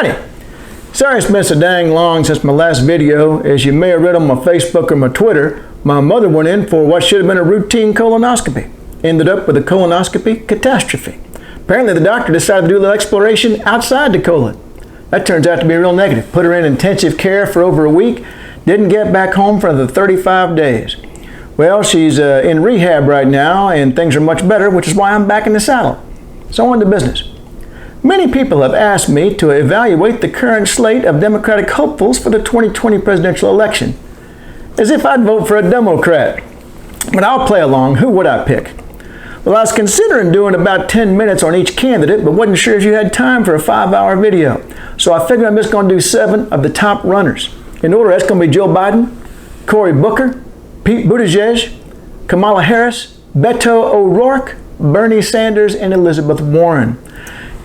Howdy! Sorry it's been so dang long since my last video. As you may have read on my Facebook or my Twitter, my mother went in for what should have been a routine colonoscopy. Ended up with a colonoscopy catastrophe. Apparently the doctor decided to do a little exploration outside the colon. That turns out to be real negative. Put her in intensive care for over a week. Didn't get back home for another 35 days. Well, she's in rehab right now and things are much better, which is why I'm back in the saddle. So on to business. Many people have asked me to evaluate the current slate of Democratic hopefuls for the 2020 presidential election, as if I'd vote for a Democrat. But I'll play along. Who would I pick? Well, I was considering doing about 10 minutes on each candidate, but wasn't sure if you had time for a 5-hour video. So I figured I'm just going to do 7 of the top runners. In order, that's going to be Joe Biden, Cory Booker, Pete Buttigieg, Kamala Harris, Beto O'Rourke, Bernie Sanders, and Elizabeth Warren.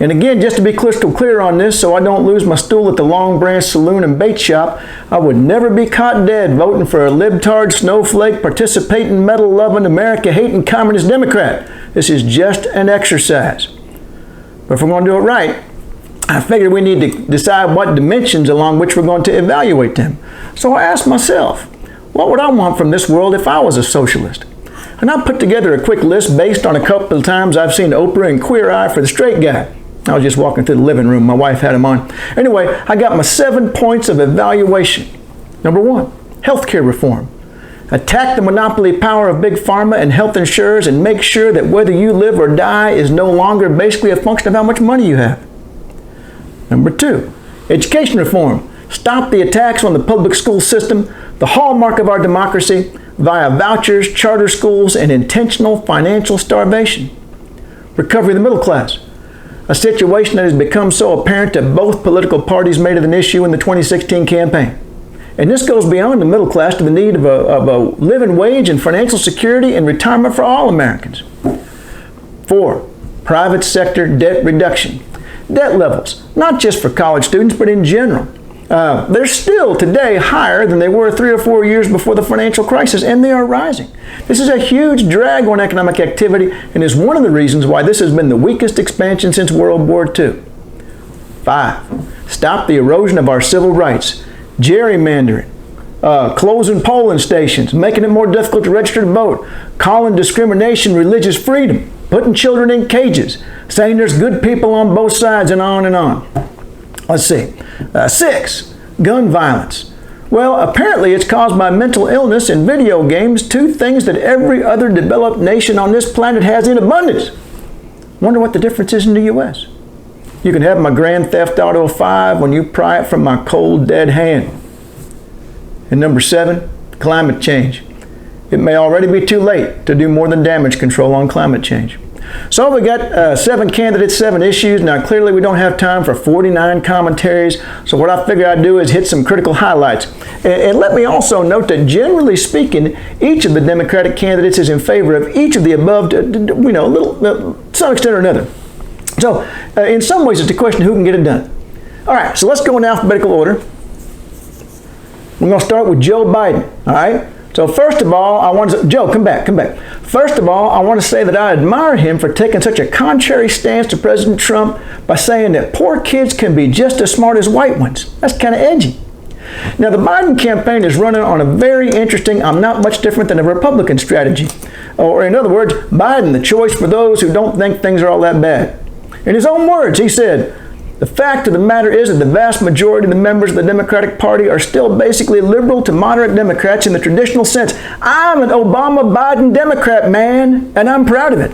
And again, just to be crystal clear on this, so I don't lose my stool at the Long Branch Saloon and Bait Shop, I would never be caught dead voting for a libtard, snowflake, participating, medal-loving, America-hating communist Democrat. This is just an exercise. But if we're going to do it right, I figured we need to decide what dimensions along which we're going to evaluate them. So I asked myself, what would I want from this world if I was a socialist? And I put together a quick list based on a couple of times I've seen Oprah and Queer Eye for the Straight Guy. I was just walking through the living room. My wife had them on. Anyway, I got my 7 points of evaluation. Number 1, healthcare reform. Attack the monopoly power of big pharma and health insurers and make sure that whether you live or die is no longer basically a function of how much money you have. Number 2, education reform. Stop the attacks on the public school system, the hallmark of our democracy, via vouchers, charter schools, and intentional financial starvation. Recovery of the middle class. A situation that has become so apparent that both political parties made it an issue in the 2016 campaign. And this goes beyond the middle class to the need of a living wage and financial security and retirement for all Americans. 4, private sector debt reduction. Debt levels, not just for college students, but in general. They're still today higher than they were 3 or 4 years before the financial crisis, and they are rising. This is a huge drag on economic activity and is one of the reasons why this has been the weakest expansion since World War II. 5, stop the erosion of our civil rights. Gerrymandering, closing polling stations, making it more difficult to register to vote, calling discrimination religious freedom, putting children in cages, saying there's good people on both sides, and on and on. Let's see. 6, gun violence. Well, apparently it's caused by mental illness and video games, 2 things that every other developed nation on this planet has in abundance. Wonder what the difference is in the U.S. You can have my Grand Theft Auto 5 when you pry it from my cold, dead hand. And number 7, climate change. It may already be too late to do more than damage control on climate change. So we got 7 candidates, 7 issues. Now clearly we don't have time for 49 commentaries, so what I figure I'd do is hit some critical highlights. And let me also note that generally speaking, each of the Democratic candidates is in favor of each of the above, to some extent or another. So in some ways it's a question of who can get it done. All right, so let's go in alphabetical order. We're going to start with Joe Biden, all right? So first of all, I want to, Joe, come back. First of all, I want to say that I admire him for taking such a contrary stance to President Trump by saying that poor kids can be just as smart as white ones. That's kind of edgy. Now, the Biden campaign is running on a very interesting, I'm not much different than a Republican strategy. Or in other words, Biden, the choice for those who don't think things are all that bad. In his own words, he said, "The fact of the matter is that the vast majority of the members of the Democratic Party are still basically liberal to moderate Democrats in the traditional sense. I'm an Obama-Biden Democrat, man, and I'm proud of it."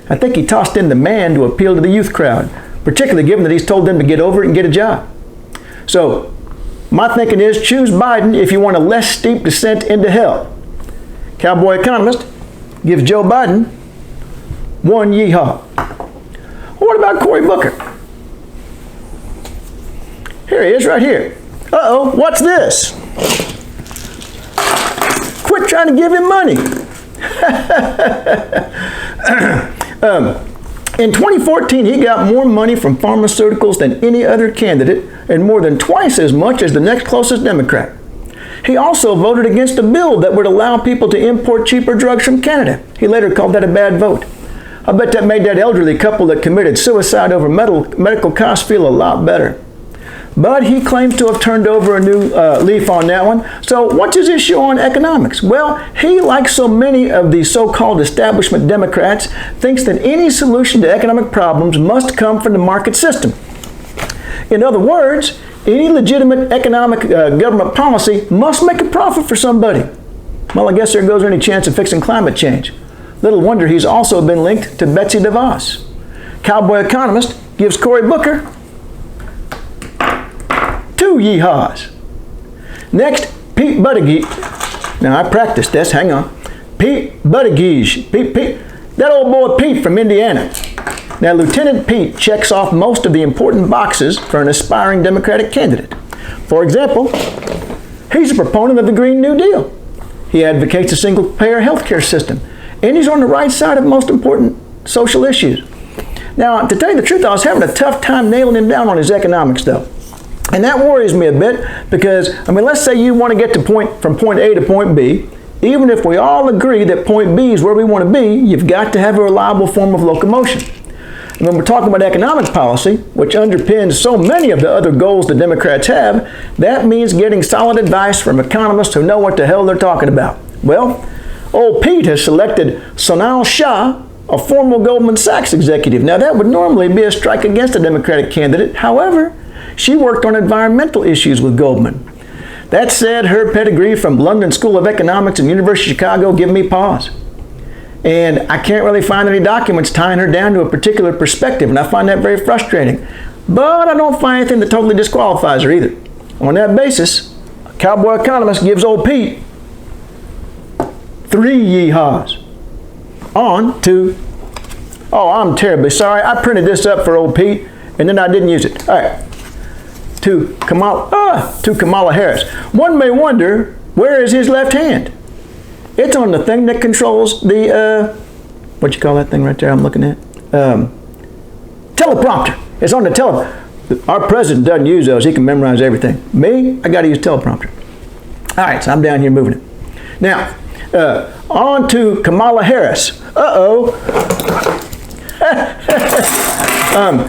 I think he tossed in the man to appeal to the youth crowd, particularly given that he's told them to get over it and get a job. So, my thinking is choose Biden if you want a less steep descent into hell. Cowboy Economist gives Joe Biden 1 yeehaw. What about Cory Booker? Here he is right here. Uh-oh, what's this? Quit trying to give him money. In 2014, he got more money from pharmaceuticals than any other candidate and more than twice as much as the next closest Democrat. He also voted against a bill that would allow people to import cheaper drugs from Canada. He later called that a bad vote. I bet that made that elderly couple that committed suicide over medical costs feel a lot better. But he claims to have turned over a new leaf on that one. So what's his issue on economics? Well, he, like so many of the so-called establishment Democrats, thinks that any solution to economic problems must come from the market system. In other words, any legitimate economic government policy must make a profit for somebody. Well, I guess there goes any chance of fixing climate change. Little wonder he's also been linked to Betsy DeVos. Cowboy Economist gives Cory Booker 2 yeehaws. Next, Pete Buttigieg. Now, I practiced this. Hang on. Pete Buttigieg. Pete. That old boy Pete from Indiana. Now, Lieutenant Pete checks off most of the important boxes for an aspiring Democratic candidate. For example, he's a proponent of the Green New Deal. He advocates a single-payer health care system. And he's on the right side of most important social issues. Now, to tell you the truth, I was having a tough time nailing him down on his economics, though. And that worries me a bit because, let's say you want to get from point A to point B. Even if we all agree that point B is where we want to be, you've got to have a reliable form of locomotion. And when we're talking about economic policy, which underpins so many of the other goals the Democrats have, that means getting solid advice from economists who know what the hell they're talking about. Well, old Pete has selected Sonal Shah, a former Goldman Sachs executive. Now, that would normally be a strike against a Democratic candidate. However, she worked on environmental issues with Goldman. That said, her pedigree from London School of Economics and University of Chicago give me pause. And I can't really find any documents tying her down to a particular perspective, and I find that very frustrating. But I don't find anything that totally disqualifies her either. On that basis, Cowboy Economist gives old Pete 3 yeehaws. On to, I'm terribly sorry. I printed this up for old Pete, and then I didn't use it. All right. To Kamala Harris. One may wonder, where is his left hand? It's on the thing that controls the, what you call that thing right there I'm looking at? Teleprompter. It's on the Our president doesn't use those. He can memorize everything. Me, I got to use teleprompter. All right, so I'm down here moving it. Now, on to Kamala Harris.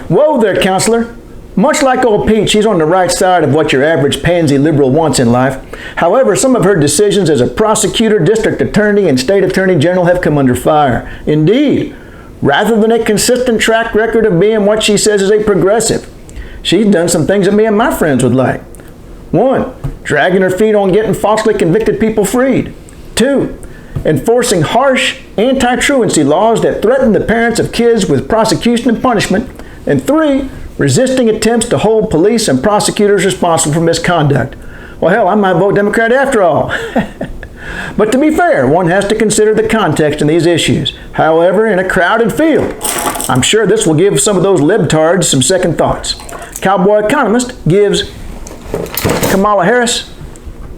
Whoa there, counselor. Much like old Pete, she's on the right side of what your average pansy liberal wants in life. However, some of her decisions as a prosecutor, district attorney, and state attorney general have come under fire. Indeed, rather than a consistent track record of being what she says is a progressive, she's done some things that me and my friends would like. 1, dragging her feet on getting falsely convicted people freed. 2, enforcing harsh anti-truancy laws that threaten the parents of kids with prosecution and punishment. And 3, resisting attempts to hold police and prosecutors responsible for misconduct. Well, hell, I might vote Democrat after all. But to be fair, one has to consider the context in these issues. However, in a crowded field, I'm sure this will give some of those libtards some second thoughts. Cowboy Economist gives Kamala Harris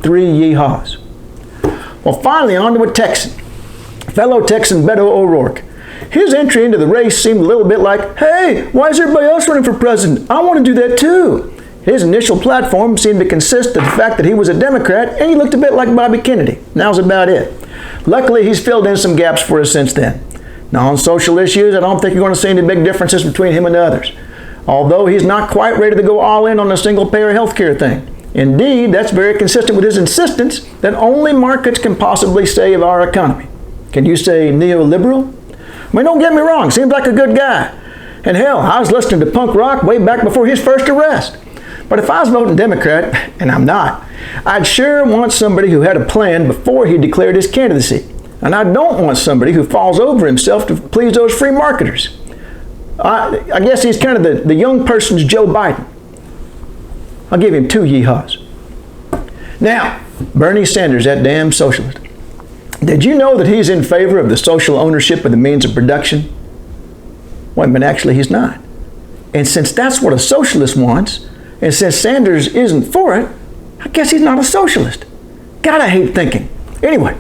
3 yeehaws. Well, finally, on to a Texan. Fellow Texan Beto O'Rourke. His entry into the race seemed a little bit like, hey, why is everybody else running for president? I want to do that too. His initial platform seemed to consist of the fact that he was a Democrat and he looked a bit like Bobby Kennedy. That was about it. Luckily, he's filled in some gaps for us since then. Now, on social issues, I don't think you're going to see any big differences between him and others. Although he's not quite ready to go all in on the single-payer health care thing. Indeed, that's very consistent with his insistence that only markets can possibly save our economy. Can you say neoliberal? Don't get me wrong, seems like a good guy. And hell, I was listening to punk rock way back before his first arrest. But if I was voting Democrat, and I'm not, I'd sure want somebody who had a plan before he declared his candidacy. And I don't want somebody who falls over himself to please those free marketers. I guess he's kind of the young person's Joe Biden. I'll give him 2 yeehaws. Now, Bernie Sanders, that damn socialist. Did you know that he's in favor of the social ownership of the means of production? Well, but actually he's not. And since that's what a socialist wants, and since Sanders isn't for it, I guess he's not a socialist. God, I hate thinking. Anyway,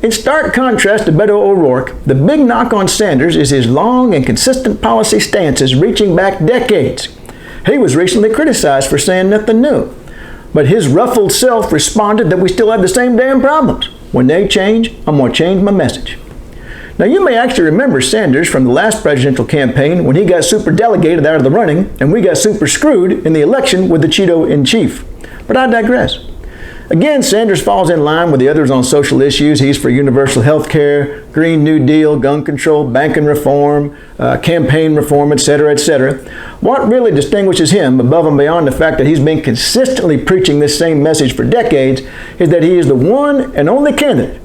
in stark contrast to Beto O'Rourke, the big knock on Sanders is his long and consistent policy stances reaching back decades. He was recently criticized for saying nothing new, but his ruffled self responded that we still have the same damn problems. When they change, I'm going to change my message. Now, you may actually remember Sanders from the last presidential campaign when he got super delegated out of the running and we got super screwed in the election with the Cheeto-in-chief. But I digress. Again, Sanders falls in line with the others on social issues. He's for universal health care, Green New Deal, gun control, banking reform, campaign reform, etc., etc. What really distinguishes him, above and beyond the fact that he's been consistently preaching this same message for decades, is that he is the one and only candidate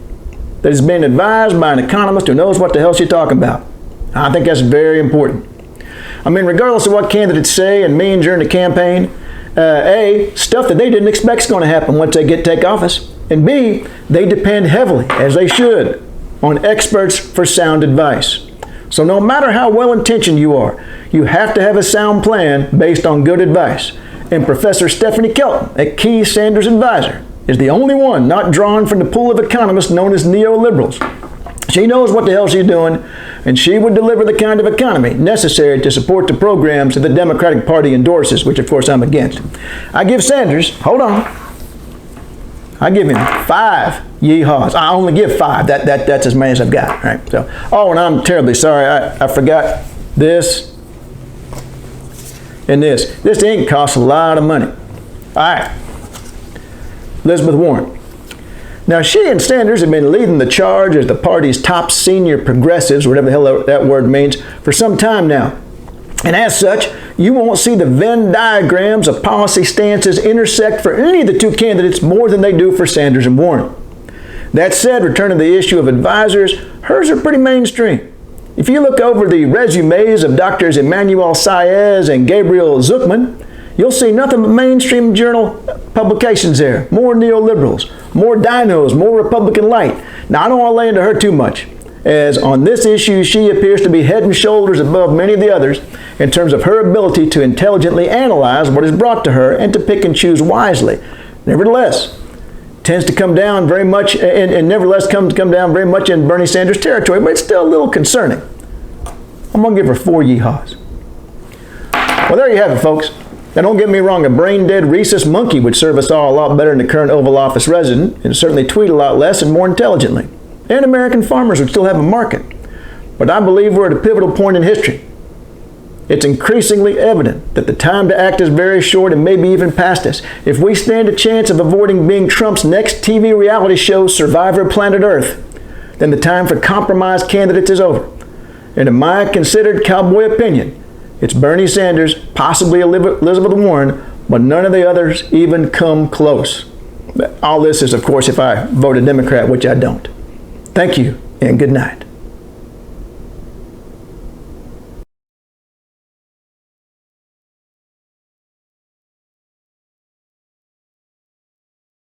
that has been advised by an economist who knows what the hell she's talking about. I think that's very important. I mean, regardless of what candidates say and mean during the campaign, A, stuff that they didn't expect is going to happen once they take office, and B, they depend heavily, as they should, on experts for sound advice. So no matter how well-intentioned you are, you have to have a sound plan based on good advice. And Professor Stephanie Kelton, a key Sanders advisor, is the only one not drawn from the pool of economists known as neoliberals. She knows what the hell she's doing, and she would deliver the kind of economy necessary to support the programs that the Democratic Party endorses, which of course I'm against. I give Sanders, hold on, I give him 5 yeehaws. I only give 5. That's as many as I've got. Right? So, oh, and I'm terribly sorry. I forgot this and this. This ink costs a lot of money. All right. Elizabeth Warren. Now, she and Sanders have been leading the charge as the party's top senior progressives, whatever the hell that word means, for some time now. And as such, you won't see the Venn diagrams of policy stances intersect for any of the two candidates more than they do for Sanders and Warren. That said, returning to the issue of advisors, hers are pretty mainstream. If you look over the resumes of Drs. Emmanuel Saez and Gabriel Zucman, you'll see nothing but mainstream journal publications there. More neoliberals, more dinos, more Republican light. Now, I don't want to lay into her too much, as on this issue, she appears to be head and shoulders above many of the others in terms of her ability to intelligently analyze what is brought to her and to pick and choose wisely. Nevertheless, tends to come down very much, and nevertheless come down very much in Bernie Sanders territory, but it's still a little concerning. I'm going to give her 4 yeehaws. Well, there you have it, folks. Now, don't get me wrong, a brain-dead rhesus monkey would serve us all a lot better than the current Oval Office resident, and certainly tweet a lot less and more intelligently. And American farmers would still have a market. But I believe we're at a pivotal point in history. It's increasingly evident that the time to act is very short and maybe even past us. If we stand a chance of avoiding being Trump's next TV reality show, Survivor Planet Earth, then the time for compromised candidates is over. And in my considered cowboy opinion, it's Bernie Sanders, possibly Elizabeth Warren, but none of the others even come close. All this is, of course, if I voted Democrat, which I don't. Thank you, and good night.